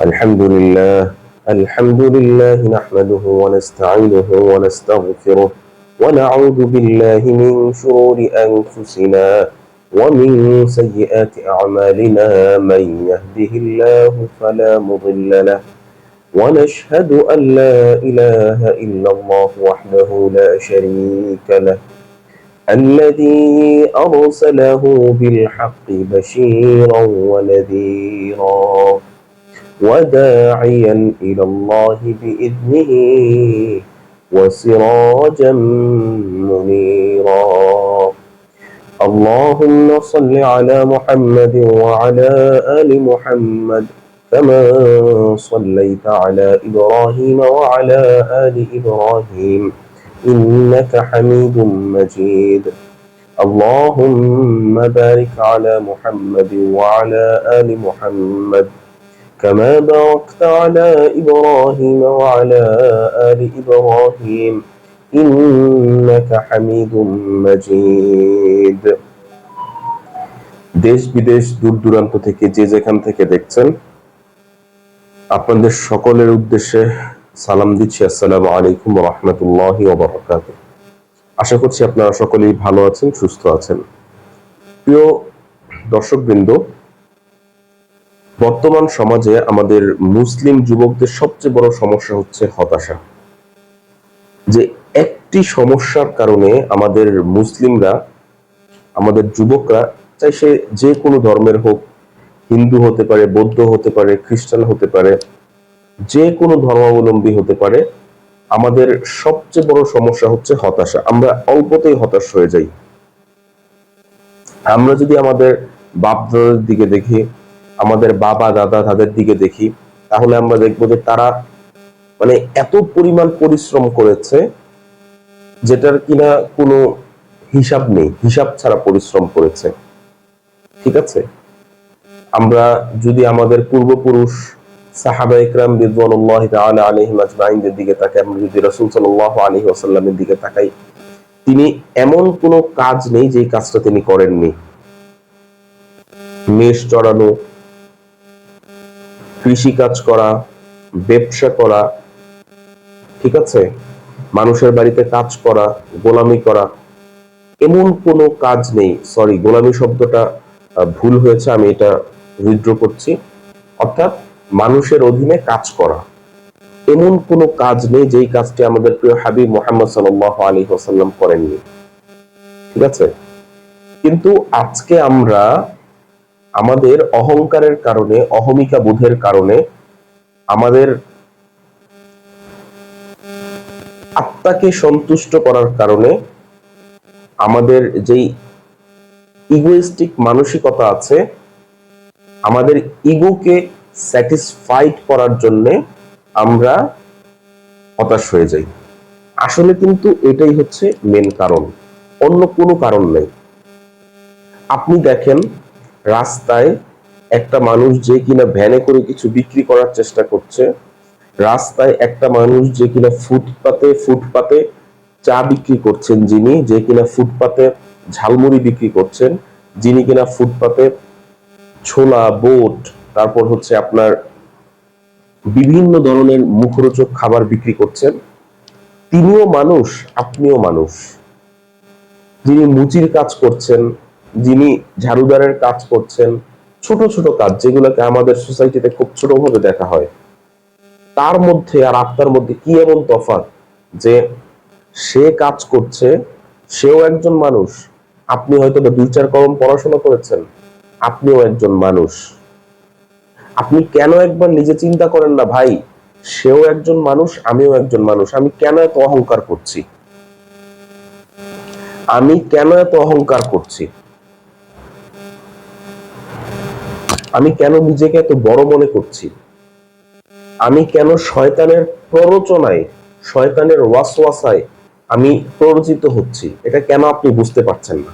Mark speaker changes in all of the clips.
Speaker 1: الحمد لله نحمده ونستعينه ونستغفره ونعوذ بالله من شرور أنفسنا ومن سيئات أعمالنا من يهده الله فلا مضل له ونشهد أن لا إله إلا الله وحده لا شريك له الذي أرسله بالحق بشيرا ونذيرا وداعيا إلى الله بإذنه وسراجا منيرا اللهم صل على محمد وعلى آل محمد كما صليت على إبراهيم وعلى آل إبراهيم إنك حميد مجيد اللهم بارك على محمد وعلى آل محمد كما باركت على إبراهيم وعلى آل إبراهيم إنك حميد مجيد দেশ বিদেশ দূর দূরান্ত থেকে যে যেখান থেকে দেখছেন আপনাদের সকলের উদ্দেশ্যে সালাম দিচ্ছি। আসসালামু আলাইকুম ওয়া রাহমাতুল্লাহি ওয়া বারাকাতুহু। আশা করছি আপনারা সকলেই ভালো আছেন, সুস্থ আছেন। প্রিয় দর্শকবৃন্দ, বর্তমান সমাজে আমাদের মুসলিম যুবকদের সবচেয়ে বড় সমস্যা হচ্ছে হতাশা। যে একটি সমস্যার কারণে আমাদের মুসলিমরা, আমাদের যুবকরা, চাই সে যে কোনো ধর্মের হোক, হিন্দু হতে পারে, বৌদ্ধ হতে পারে, খ্রিস্টান হতে পারে, যে কোনো ধর্মাবলম্বী হতে পারে, আমাদের সবচেয়ে বড় সমস্যা হচ্ছে হতাশা। আমরা অল্পতেই হতাশ হয়ে যাই। আমরা যদি আমাদের বাপ দাদার দিকে দেখি, আমাদের বাবা দাদা তাদের দিকে দেখি, তাহলে আমরা দেখবো যে তারা এত পরিমাণ পরিশ্রম করেছে যেটার কিনা কোনো হিসাব নেই, হিসাব ছাড়া পরিশ্রম করেছে। ঠিক আছে, আমরা যদি আমাদের পূর্বপুরুষ সাহাবা ইকরাম রিদওয়ানুল্লাহি তাআলা আলাইহিম আজমাইনদের দিকে তাকাই, আমরা যদি রাসূল সাল্লাল্লাহু আলাইহি ওয়াসাল্লামের দিকে তাকাই, তিনি এমন কোনো কাজ নেই যে কাজটা তিনি করেননি। মেষ চড়ানো, কৃষি কাজ করা, ব্যবসা করা, ঠিক আছে, মানুষের বাড়িতে কাজ করা, গোলামি করা, এমন কোনো কাজ নেই। সরি, গোলামি শব্দটা ভুল হয়েছে, আমি এটা উইথড্র করছি। অর্থাৎ মানুষের অধীনে কাজ করা, এমন কোনো কাজ নেই যেই কাজটি আমাদের প্রিয় হাবিব মুহাম্মদ সাল্লাল্লাহু আলাইহি ওয়াসাল্লাম করেননি। ঠিক আছে, কিন্তু আজকে আমরা আমাদের অহংকারের কারণে, অহমিকা বোধের কারণে, আমাদের আত্মাকে সন্তুষ্ট করার কারণে, আমাদের যেই ইগোইস্টিক মানসিকতা আছে, আমাদের ইগোকে স্যাটিসফাইড করার জন্য আমরা হতাশ হয়ে যাই। আসলে কিন্তু এটাই হচ্ছে মেন কারণ, অন্য কোনো কারণ নেই। আপনি দেখেন, রাস্তায় একটা মানুষ যে কিনা ভ্যানে করে কিছু বিক্রি করার চেষ্টা করছে, রাস্তায় একটা মানুষ যে কিনা ফুটপাতে চা বিক্রি করছেন, যিনি যে কিনা ফুটপাতে ঝালমুড়ি বিক্রি করছেন, যিনি কিনা ফুটপাতে ছোলা, বোট, তারপর হচ্ছে আপনার বিভিন্ন ধরনের মুখরোচক খাবার বিক্রি করছেন, তিনিও মানুষ, আপনিও মানুষ। যিনি মুচির কাজ করছেন, যিনি ঝাড়ুদারের কাজ করছেন, ছোট ছোট কাজ যেগুলোকে আমাদের সোসাইটিতে খুব ছোট ভাবে দেখা হয়, তার মধ্যে আর আপনার মধ্যে কি এমন তফাৎ যে সে কাজ করছে, সেও একজন মানুষ। আপনি হয়তো 2-4 কলম পড়াশোনা করেছেন, আপনিও একজন মানুষ। আপনি কেন একবার নিজে চিন্তা করেন না, ভাই, সেও একজন মানুষ, আমিও একজন মানুষ। আমি কেন এত অহংকার করছি? আমি কেন এত অহংকার করছি? আমি কেন নিজেকে এত বড় মনে করছি? আমি কেন শয়তানের প্ররোচনায়, শয়তানের ওয়াসওয়াসায় আমি প্ররোচিত হচ্ছি? এটা কেন আপনি বুঝতে পারছেন না?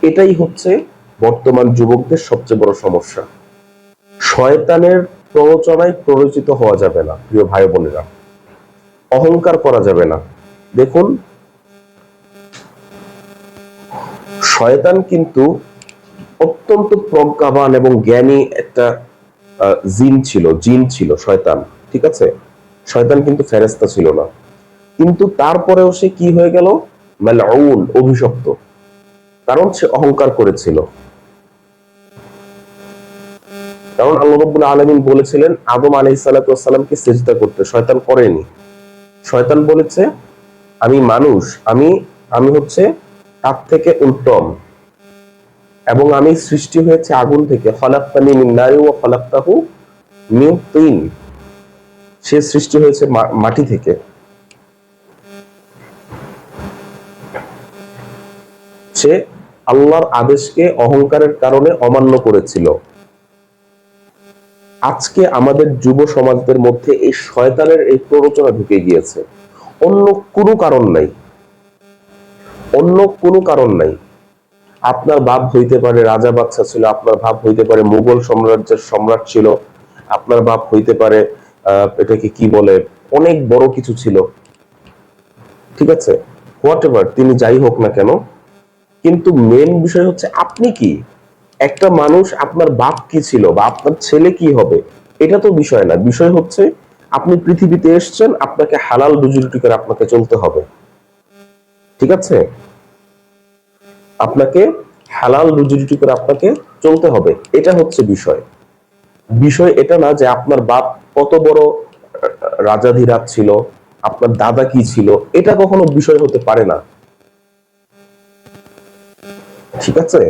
Speaker 1: এটাই হচ্ছে বর্তমান যুবকদের সবচেয়ে বড় সমস্যা। শয়তানের প্ররোচনায় প্ররোচিত হওয়া যাবে না প্রিয় ভাই বোনেরা, অহংকার করা যাবে না। দেখুন, শয়তান কিন্তু অত্যন্ত প্রজ্ঞাবান এবং জ্ঞানী একটা জিন ছিল শয়তান, ঠিক আছে? শয়তান কিন্তু ফেরেশতা ছিল না, কিন্তু তারপরেও সে কি হয়ে গেল? মালউন, অভিশপ্ত, কারণ সে অহংকার করেছিল। কারণ আল্লাহ রাব্বুল আলামিন বলেছিলেন আদম আলাইহিস সালাতু ওয়াস সালামকে সিজদা করতে, শয়তান করেনি। শয়তান বলেছে আমি মানুষ, আমি হচ্ছে তার থেকে উত্তম, এবং আমি সৃষ্টি হয়েছে আগুন থেকে, খালাকতানি মিন নারি ওয়া খালাকতাহু মিন তিন, সে সৃষ্টি হয়েছে মাটি থেকে। সে আল্লাহর আদেশকে অহংকারের কারণে অমান্য করেছিল। আজকে আমাদের যুব সমাজদের মধ্যে এই শয়তানের এই প্ররোচনা ঢুকে গিয়েছে, অন্য কোনো কারণ নাই, অন্য কোনো কারণ নাই। আপনার বাপ হইতে পারে রাজা বাদশা ছিল, আপনার বাপ হইতে পারে মুঘল সাম্রাজ্যের সম্রাট ছিল, আপনার বাপ হইতে পারে এটাকে কি বলে অনেক বড় কিছু ছিল, ঠিক আছে? হোয়াট এভার, তিনি যাই হোক না কেন, কিন্তু মেন বিষয় হচ্ছে আপনি কি? একটা মানুষ, আপনার বাপ কি ছিল বা আপনার ছেলে কি হবে, এটা তো বিষয় না। বিষয় হচ্ছে আপনি পৃথিবীতে এসেছেন, আপনাকে হালাল রুজি রুটি করে আপনাকে চলতে হবে, ঠিক আছে? আপনাকে হালাল রুজি রুটি করে আপনাকে চলতে হবে, এটা হচ্ছে বিষয়। বিষয় এটা না যে আপনার বাপ কত বড় রাজাধিরাজ ছিল, আপনার দাদা কি ছিল, এটা কখনো বিষয় হতে পারে না, ঠিক আছে?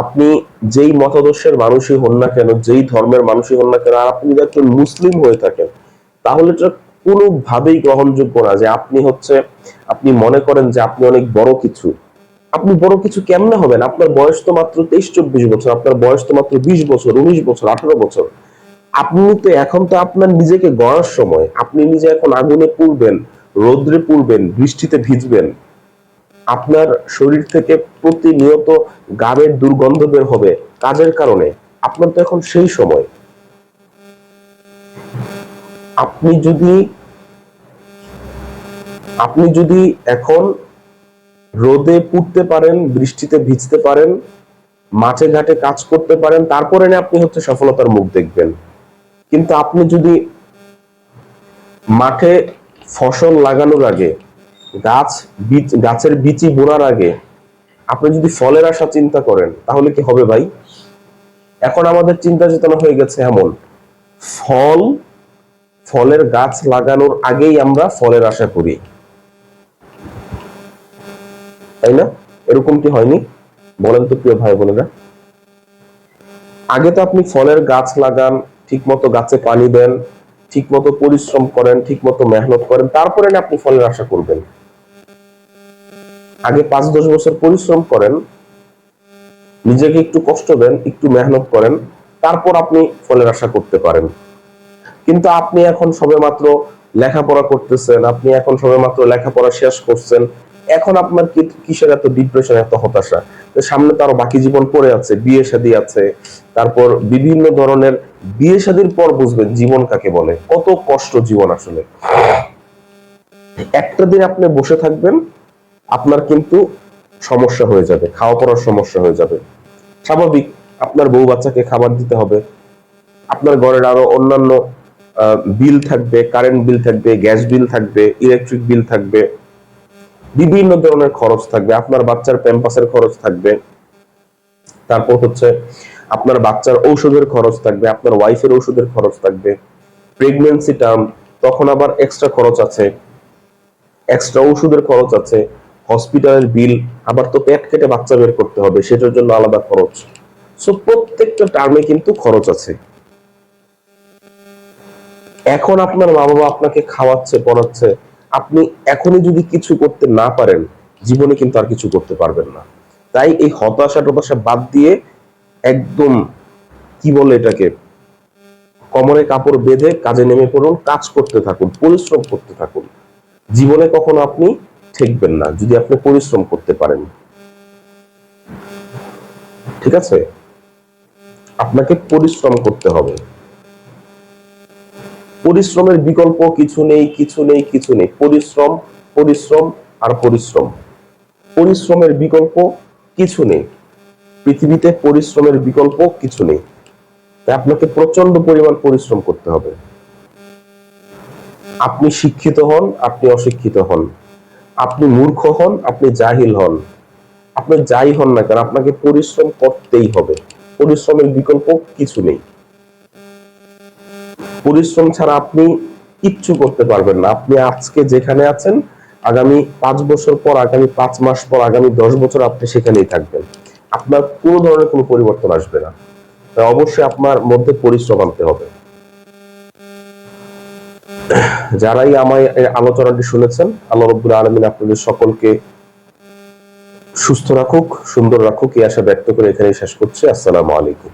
Speaker 1: আপনি যেই মতাদর্শের মানুষই হন না কেন, যেই ধর্মের মানুষই হন না কেন, আর আপনি যদি একজন মুসলিম হয়ে থাকেন, তাহলে এটা কোনোভাবেই গ্রহণযোগ্য না যে আপনি মনে করেন যে আপনি অনেক বড় কিছু। আপনি বড় কিছু কেমনে হবেন? আপনার বয়স তো মাত্র 23-24 বছর, আপনার বয়স তো মাত্র 20 বছর, 19 বছর, 18 বছর। আপনি তো এখন তো আপনার নিজেকে গড়ার সময়, আপনি নিজে এখন আগুনে পুড়বেন, রোদ্রে পুড়বেন, বৃষ্টিতে ভিজবেন, আপনার শরীর থেকে প্রতিনিয়ত গাবের দুর্গন্ধ বের হবে কাজের কারণে। আপনার তো এখন সেই সময়। আপনি যদি আপনি যদি এখন রোদে পুড়তে পারেন, বৃষ্টিতে ভিজতে পারেন, মাঠে ঘাটে কাজ করতে পারেন, তারপরে না আপনি হচ্ছে সফলতার মুখ দেখবেন। কিন্তু আপনি যদি মাঠে ফসল লাগানোর আগে, গাছের বীচি বোনার আগে আপনি যদি ফলের আশা চিন্তা করেন, তাহলে কি হবে ভাই? এখন আমাদের চিন্তা চেতনা হয়ে গেছে এমন, ফল ফলের গাছ লাগানোর আগেই আমরা ফলের আশা করি, তাই না? এরকম কি হয়নি? বলেন তো প্রিয় ভাই বোনেরা। আগে তো আপনি ফলের গাছ লাগান, ঠিক মতো গাছে পানি দেন, ঠিক মতো পরিশ্রম করেন, ঠিক মতো মেহনত করেন, তারপরে না আপনি ফলের আশা করবেন। আগে 5-10 বছর পরিশ্রম করেন, নিজেকে একটু কষ্ট দেন, একটু মেহনত করেন, তারপর আপনি ফলের আশা করতে পারেন। কিন্তু আপনি এখন সবেমাত্র লেখাপড়া করতেছেন, আপনি এখন সবেমাত্র লেখাপড়া শেষ করছেন, এখন আপনার কিসের এত ডিপ্রেশন, এত হতাশা? সামনে তো আরো বাকি জীবন পড়ে আছে, বিয়ে শাদী আছে, তারপর বিভিন্ন ধরনের, বিয়ে শাদীর পর বুঝবেন জীবন কাকে বলে, কত কষ্ট জীবন আসলে। একটা দিন আপনি বসে থাকবেন, আপনার কিন্তু সমস্যা হয়ে যাবে, খাওয়া পড়ার সমস্যা হয়ে যাবে, স্বাভাবিক। আপনার বউ বাচ্চাকে খাবার দিতে হবে, আপনার ঘরের আরো অন্যান্য বিল থাকবে, কারেন্ট বিল থাকবে, গ্যাস বিল থাকবে, ইলেকট্রিক বিল থাকবে, বিভিন্ন ধরনের খরচ থাকবে, আপনার বাচ্চার প্যাম্পাসের খরচ থাকবে, তারপর হচ্ছে আপনার বাচ্চার ঔষধের খরচ থাকবে, আপনার ওয়াইফের ওষুধের খরচ থাকবে, প্রেগন্যান্সি টার্ম, তখন আবার এক্সট্রা খরচ আছে, এক্সট্রা ওষুধের খরচ আছে, হসপিটালের বিল, আবার তো পেট কেটে বাচ্চা বের করতে হবে, সেটার জন্য আলাদা খরচ। সো প্রত্যেকটা টার্মে কিন্তু খরচ আছে। এখন আপনার মা বাবা আপনাকে খাওয়াচ্ছে, পড়াচ্ছে, আপনি এখনই যদি কিছু করতে না পারেন, জীবনে কিন্তু আর কিছু করতে পারবেন না। তাই এই হতাশা টতাশা বাদ দিয়ে একদম কি বলে এটাকে, কোমরে কাপড় বেঁধে কাজে নেমে পড়ুন, কাজ করতে থাকুন, পরিশ্রম করতে থাকুন। জীবনে কখনো আপনি ঠেকবেন না যদি আপনি পরিশ্রম করতে পারেন, ঠিক আছে? আপনাকে পরিশ্রম করতে হবে। পরিশ্রমের বিকল্প কিছু নেই, কিছু নেই, কিছু নেই। পরিশ্রম, পরিশ্রম আর পরিশ্রম। পরিশ্রমের বিকল্প কিছু নেই পৃথিবীতে, পরিশ্রমের বিকল্প কিছু নেই। তাই আপনাকে প্রচন্ড পরিমাণ পরিশ্রম করতে হবে। আপনি শিক্ষিত হন, আপনি অশিক্ষিত হন, আপনি মূর্খ হন, আপনি জাহিল হন, আপনি যাই হন না কেন, আপনাকে পরিশ্রম করতেই হবে। পরিশ্রমের বিকল্প কিছু নেই। পরিশ্রম ছাড়া আপনি কিচ্ছু করতে পারবেন না। আপনি আজকে যেখানে আছেন, আগামী 5 বছর পর, আগামী 5 মাস পর, আগামী 10 বছর আপনি সেখানেই থাকবেন। আপনার কোনো ধরনের কোনো পরিবর্তন আসবে না। তাই অবশ্যই আপনার মধ্যে পরিশ্রম আনতে হবে। যারাই আমার এই আলোচনাটি শুনেছেন, আল্লাহ রাব্বুল আলামিন আপনাদের সকলকে সুস্থ রাখুক, সুন্দর রাখুক, এই আশা ব্যক্ত করে এখানেই শেষ করছি। আসসালামু আলাইকুম।